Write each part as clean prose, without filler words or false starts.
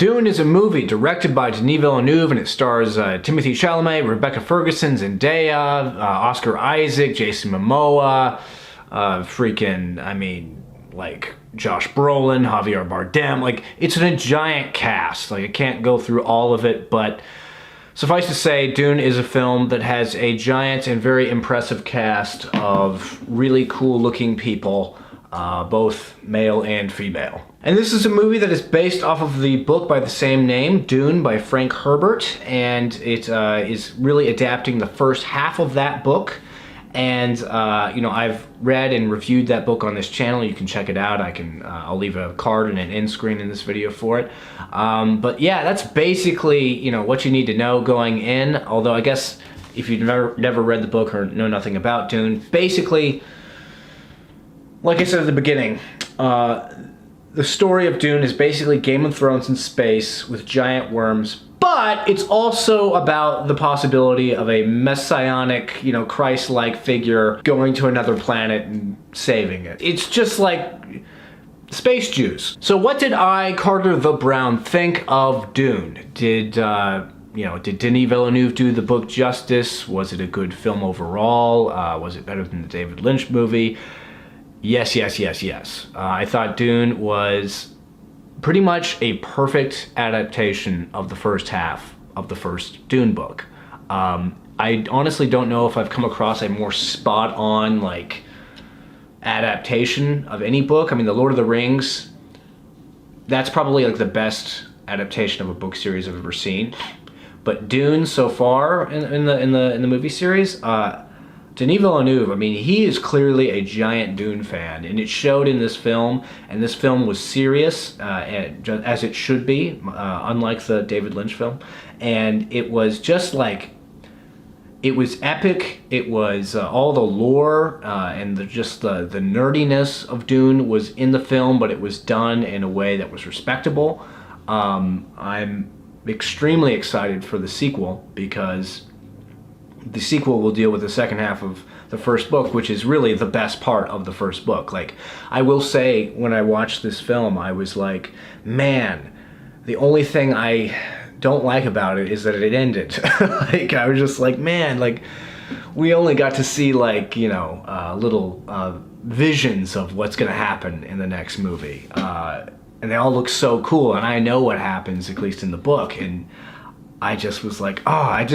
Dune is a movie directed by Denis Villeneuve, and it stars Timothée Chalamet, Rebecca Ferguson, Zendaya, Oscar Isaac, Jason Momoa, like Josh Brolin, Javier Bardem. Like, it's a giant cast. Like, I can't go through all of it, but suffice to say, Dune is a film that has a giant and very impressive cast of really cool-looking people, both male and female. And this is a movie that is based off of the book by the same name, Dune, by Frank Herbert, and it is really adapting the first half of that book. And I've read and reviewed that book on this channel. You can check it out. I'll leave a card and an end screen in this video for it. But yeah, that's basically what you need to know going in. Although I guess if you've never read the book or know nothing about Dune, basically, like I said at the beginning, the story of Dune is basically Game of Thrones in space with giant worms, but it's also about the possibility of a messianic, Christ-like figure going to another planet and saving it. It's just like space Jews. So what did I, Carter the Brown, think of Dune? Did Denis Villeneuve do the book justice? Was it a good film overall? Was it better than the David Lynch movie? Yes, yes, yes, yes. I thought Dune was pretty much a perfect adaptation of the first half of the first Dune book. I honestly don't know if I've come across a more spot-on, adaptation of any book. I mean, The Lord of the Rings, that's probably the best adaptation of a book series I've ever seen. But Dune so far in the movie series, Denis Villeneuve, I mean, he is clearly a giant Dune fan, and it showed in this film, and this film was serious, as it should be, unlike the David Lynch film, and it was just it was epic. It was all the lore and the nerdiness of Dune was in the film, but it was done in a way that was respectable. I'm extremely excited for the sequel, because the sequel will deal with the second half of the first book, which is really the best part of the first book. I will say, when I watched this film, I was like, man, the only thing I don't like about it is that it ended. I was just like, man, we only got to see little visions of what's gonna happen in the next movie. And they all look so cool, and I know what happens, at least in the book, and I just was like, I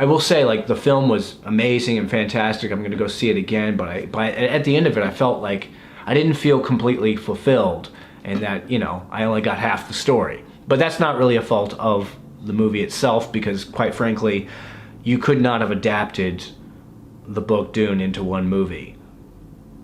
will say, the film was amazing and fantastic. I'm going to go see it again, but at the end of it, I felt like I didn't feel completely fulfilled, and that, I only got half the story. But that's not really a fault of the movie itself, because, quite frankly, you could not have adapted the book Dune into one movie,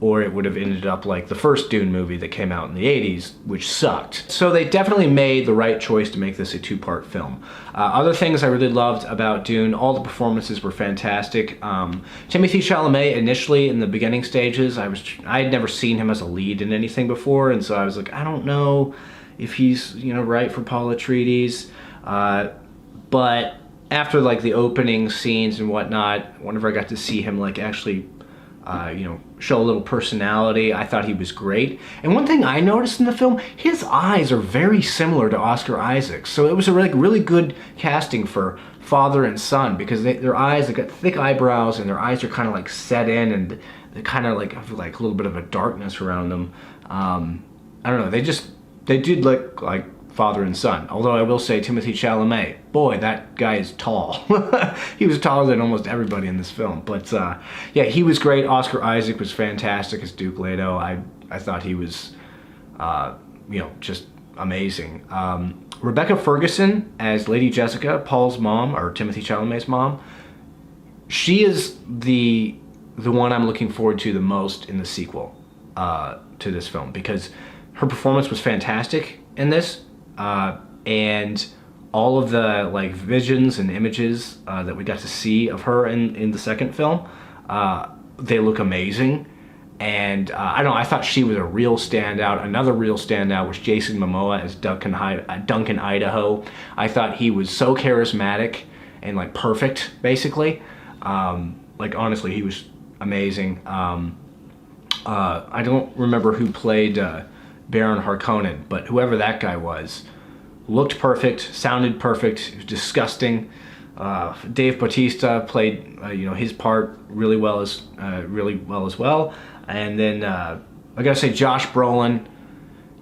or it would have ended up like the first Dune movie that came out in the 80s, which sucked. So they definitely made the right choice to make this a two-part film. Other things I really loved about Dune, all the performances were fantastic. Timothée Chalamet, initially in the beginning stages, I had never seen him as a lead in anything before, and so I was like, I don't know if he's right for Paul Atreides. But after the opening scenes and whatnot, whenever I got to see him actually show a little personality, I thought he was great. And one thing I noticed in the film, his eyes are very similar to Oscar Isaac's. So it was a really good casting for father and son, because their eyes, they've got thick eyebrows, and their eyes are kind of set in, and they kind of have a little bit of a darkness around them. I don't know, they did look like father and son. Although I will say, Timothée Chalamet, boy, that guy is tall. He was taller than almost everybody in this film. But yeah, he was great. Oscar Isaac was fantastic as Duke Leto. I thought he was, just amazing. Rebecca Ferguson as Lady Jessica, Paul's mom, or Timothée Chalamet's mom. She is the one I'm looking forward to the most in the sequel to this film, because her performance was fantastic in this. And all of the visions and images that we got to see of her in the second film, they look amazing. And I don't know, I thought she was a real standout. Another real standout was Jason Momoa as Duncan Idaho. I thought he was so charismatic and perfect, basically. Honestly, he was amazing. I don't remember who played Baron Harkonnen, but whoever that guy was looked perfect, sounded perfect, disgusting. Dave Bautista played his part really well as well. And then I gotta say, Josh Brolin,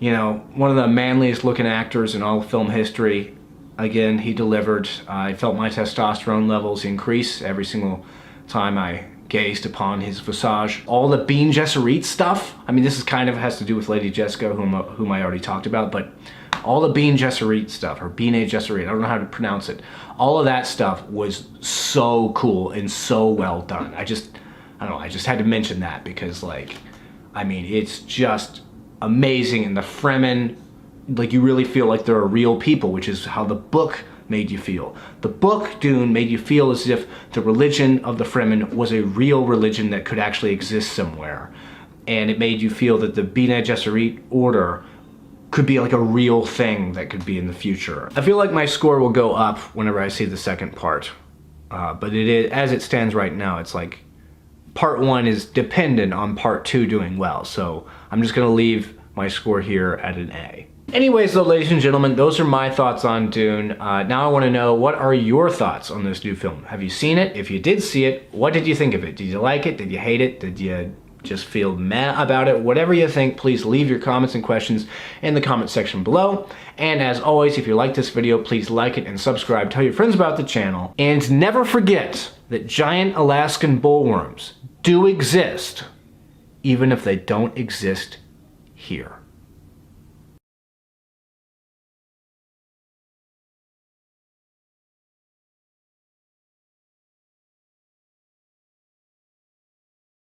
one of the manliest looking actors in all of film history. Again, he delivered. I felt my testosterone levels increase every single time I gazed upon his visage. All the Bene Gesserit stuff, I mean, this is kind of has to do with Lady Jessica, whom I already talked about, but all the Bene Gesserit stuff, or Bene Gesserit, I don't know how to pronounce it. All of that stuff was so cool and so well done. I don't know, I just had to mention that because, like, I mean, it's just amazing. And the Fremen, like, you really feel like they're real people, which is how the book made you feel. The book, Dune, made you feel as if the religion of the Fremen was a real religion that could actually exist somewhere. And it made you feel that the Bene Gesserit order could be like a real thing that could be in the future. I feel like my score will go up whenever I see the second part. But it is, as it stands right now, it's like part 1 is dependent on part 2 doing well. So I'm just gonna leave my score here at an A. Anyways, though, ladies and gentlemen, those are my thoughts on Dune. Now I want to know, what are your thoughts on this new film? Have you seen it? If you did see it, what did you think of it? Did you like it? Did you hate it? Did you just feel meh about it? Whatever you think, please leave your comments and questions in the comment section below. And as always, if you like this video, please like it and subscribe. Tell your friends about the channel. And never forget that giant Alaskan bullworms do exist, even if they don't exist here.